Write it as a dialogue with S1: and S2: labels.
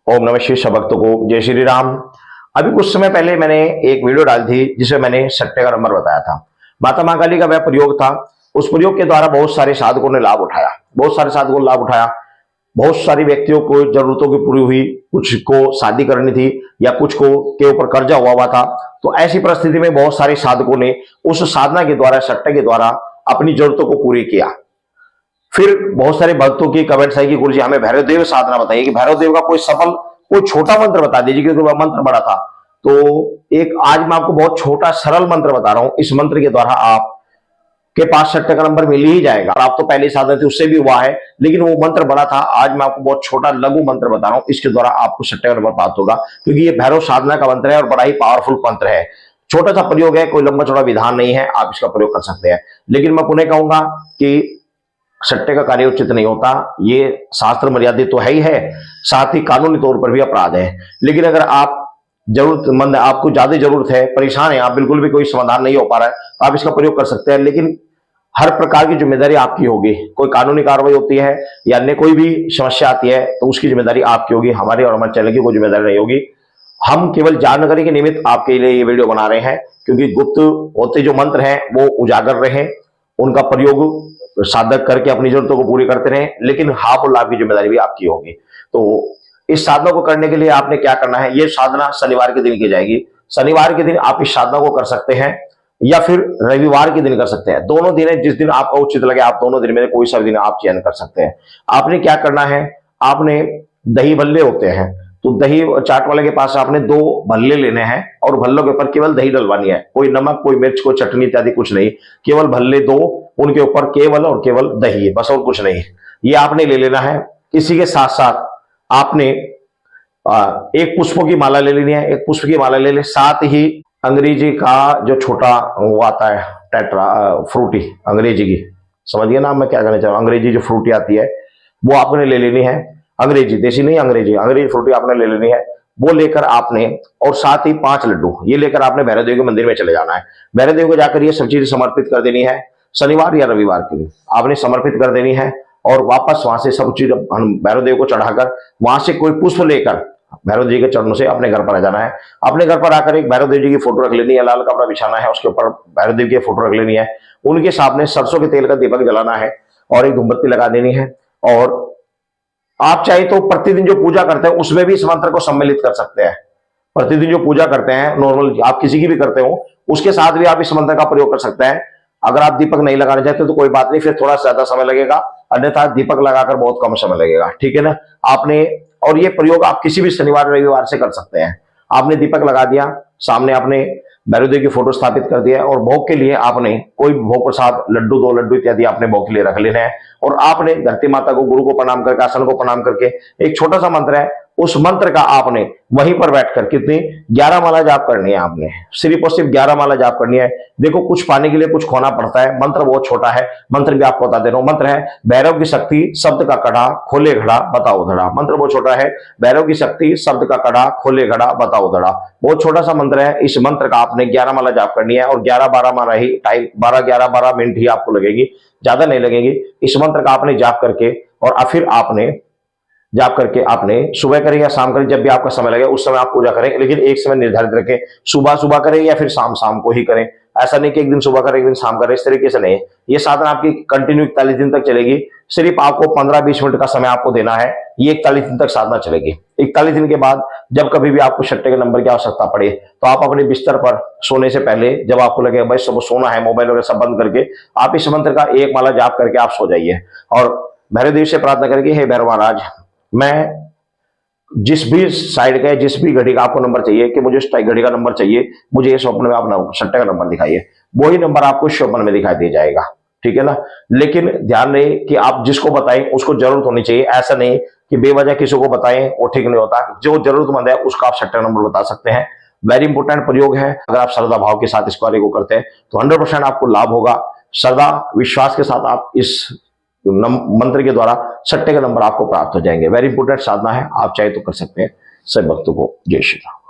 S1: ओम नमः शिवाय। सब भक्तों को जय श्री राम। अभी कुछ समय पहले मैंने एक वीडियो डाली थी जिसमें मैंने सट्टे का नंबर बताया था। माता मां काली का वह प्रयोग था। उस प्रयोग के द्वारा बहुत सारे साधकों ने लाभ उठाया, बहुत सारे व्यक्तियों को जरूरतों की पूरी हुई, कुछ को शादी करनी थी या कुछ को के ऊपर कर्जा हुआ था। तो ऐसी परिस्थिति में बहुत सारे साधकों ने उस साधना के द्वारा, सट्टे के द्वारा अपनी जरूरतों को पूरी किया। फिर बहुत सारे भक्तों की कमेंट्स आई कि गुरुजी हमें भैरव देव साधना बताइए, कि भैरव देव का कोई छोटा मंत्र बता दीजिए, क्योंकि वह मंत्र बड़ा था। तो एक आज मैं आपको बहुत छोटा सरल मंत्र बता रहा हूं। इस मंत्र के द्वारा आप के पास सट्टे का नंबर मिल ही जाएगा। आप तो पहले साधन थे उससे भी हुआ है, लेकिन वो मंत्र बड़ा था। आज मैं आपको बहुत छोटा लघु मंत्र बता रहा हूं, इसके द्वारा आपको सट्टे का नंबर प्राप्त होगा, क्योंकि ये भैरव साधना का मंत्र है और बड़ा ही पावरफुल मंत्र है। छोटा सा प्रयोग है, कोई लंबा चौड़ा विधान नहीं है, आप इसका प्रयोग कर सकते हैं। लेकिन मैं पुनः कहूंगा कि सट्टे का कार्य उचित नहीं होता। ये शास्त्र मर्यादित तो है ही है, साथ ही कानूनी तौर पर भी अपराध है। लेकिन अगर आप जरूरतमंद, आपको ज्यादा जरूरत है, परेशान है, आप बिल्कुल भी कोई समाधान नहीं हो पा रहा है, तो आप इसका प्रयोग कर सकते हैं। लेकिन हर प्रकार की जिम्मेदारी आपकी होगी। कोई कानूनी कार्रवाई होती है या अन्य कोई भी समस्या आती है तो उसकी जिम्मेदारी आपकी होगी, हमारी और हमारे चैनल की कोई जिम्मेदारी नहीं होगी। हम केवल जानकारी के निमित्त आपके लिए ये वीडियो बना रहे हैं, क्योंकि गुप्त होते जो मंत्र हैं वो उजागर रहे, उनका प्रयोग साधक करके अपनी जरूरतों को पूरी करते रहे, लेकिन हाफ और लाभ की जिम्मेदारी भी आपकी होगी। तो इस साधना को करने के लिए आपने क्या करना है, ये साधना शनिवार के दिन की जाएगी। शनिवार के दिन आप इस साधना को कर सकते हैं या फिर रविवार के दिन कर सकते हैं। दोनों दिन है, जिस दिन आपका उचित लगे आप दोनों दिन में कोई सा दिन आप चयन कर सकते हैं। आपने क्या करना है, आपने दही भल्ले होते हैं, तो दही चाट वाले के पास आपने 2 भल्ले लेने हैं और भल्लों के ऊपर केवल दही डलवानी है। कोई नमक, कोई मिर्च, कोई चटनी इत्यादि कुछ नहीं, केवल भल्ले 2, उनके ऊपर केवल और केवल दही है, बस और कुछ नहीं। ये आपने ले लेना है। इसी के साथ साथ आपने एक पुष्पों की माला ले लेनी है। एक पुष्प की माला ले ले, साथ ही अंग्रेजी का जो छोटा वो आता है टेट्रा फ्रूटी, अंग्रेजी की, समझिए ना मैं क्या कहना चाह रहा हूं। अंग्रेजी जो फ्रूटी आती है वो आपने ले लेनी है। अंग्रेजी, देसी नहीं, अंग्रेजी फ्रूटी आपने ले लेनी है। वो लेकर आपने, और साथ ही 5 लड्डू ये लेकर आपने भैरव देव के मंदिर में चले जाना है। भैरव देव को जाकर ये सब चीज समर्पित कर देनी है। शनिवार या रविवार के दिन आपने समर्पित कर देनी है और वापस वहां से सब चीज भैरव देव को चढ़ाकर वहां से कोई पुष्प लेकर भैरव जी के चरणों से अपने घर पर आ जाना है। अपने घर पर आकर एक भैरव देव जी की फोटो रख लेनी है, लाल कपड़ा बिछाना है, उसके ऊपर भैरव देव की फोटो रख लेनी है। उनके सामने सरसों के तेल का दीपक जलाना है और एक धूमबत्ती लगा देनी है। और आप चाहे तो प्रतिदिन जो पूजा करते हैं उसमें भी इस मंत्र को सम्मिलित कर सकते हैं। प्रतिदिन जो पूजा करते हैं नॉर्मल, आप किसी की भी करते हो, उसके साथ भी आप इस मंत्र का प्रयोग कर सकते हैं। अगर आप दीपक नहीं लगाना चाहते तो कोई बात नहीं, फिर थोड़ा ज्यादा समय लगेगा, अन्यथा दीपक लगाकर बहुत कम समय लगेगा, ठीक है ना। आपने, और ये प्रयोग आप किसी भी शनिवार रविवार से कर सकते हैं। आपने दीपक लगा दिया, सामने आपने भैरव देव की फोटो स्थापित कर दिया और भोग के लिए आपने कोई भोग प्रसाद, लड्डू, 2 लड्डू इत्यादि आपने भोग के लिए रख लेना है। और आपने धरती माता को, गुरु को प्रणाम करके, आसन को प्रणाम करके, एक छोटा सा मंत्र है, उस मंत्र का आपने वहीं पर बैठकर कितनी 11 माला जाप करनी है। आपने सिर्फ और सिर्फ 11 माला जाप करनी है। देखो, कुछ पाने के लिए कुछ खोना पड़ता है। मंत्र बहुत छोटा है, मंत्र भी आपको बता दे रहा हूं। मंत्र है भैरव की शक्ति शब्द का कड़ा, खोले घड़ा बताओ धड़ा। मंत्र बहुत छोटा है, भैरव की शक्ति शब्द का कड़ा, खोले घड़ा बताओ धड़ा। बहुत छोटा सा मंत्र है। इस मंत्र का आपने 11 माला जाप करनी है और 11-12 माला ही टाइम, 12-11-12 मिनट ही आपको लगेगी, ज्यादा नहीं लगेगी। इस मंत्र का आपने जाप करके और फिर आपने जाप करके आपने सुबह करें या शाम करें, जब भी आपका समय लगे उस समय आप पूजा करें, लेकिन एक समय निर्धारित रखें। सुबह सुबह करें या फिर शाम शाम को ही करें। ऐसा नहीं कि एक दिन सुबह करें एक दिन शाम करें, इस तरीके से नहीं। ये साधना आपकी कंटिन्यू 41 दिन तक चलेगी। सिर्फ आपको 15-20 मिनट का समय आपको देना है। ये 41 दिन तक साधना चलेगी। 41 दिन के बाद जब कभी भी आपको सट्टे के नंबर की आवश्यकता पड़े तो आप अपने बिस्तर पर सोने से पहले, जब आपको लगे भाई सब सोना है, मोबाइल वगैरह सब बंद करके आप इस मंत्र का 1 माला जाप करके आप सो जाइए और भैरव देव से प्रार्थना करके, हे भैरव महाराज, मैं जिस भी साइड का, जिस भी घड़ी का आपको नंबर चाहिए, कि मुझे इस घड़ी का नंबर चाहिए, मुझे इस स्वप्न में आप सट्टे का नंबर दिखाइए, वही नंबर आपको स्वप्न में दिखाई दे जाएगा, ठीक है ना। लेकिन ध्यान रहे कि आप जिसको बताएं उसको जरूरत होनी चाहिए। ऐसा नहीं कि बेवजह किसी को बताएं, वो ठीक नहीं होता। जो जरूरतमंद है उसका आप सट्टे का नंबर बता सकते हैं। वेरी इंपोर्टेंट प्रयोग है। अगर आप श्रद्धा भाव के साथ इस कार्य को करते हैं तो 100% आपको लाभ होगा। श्रद्धा विश्वास के साथ आप इस मंत्र के द्वारा सट्टे का नंबर आपको प्राप्त हो जाएंगे। वेरी इंपोर्टेंट साधना है, आप चाहे तो कर सकते हैं। सब भक्तों को जय श्री राम।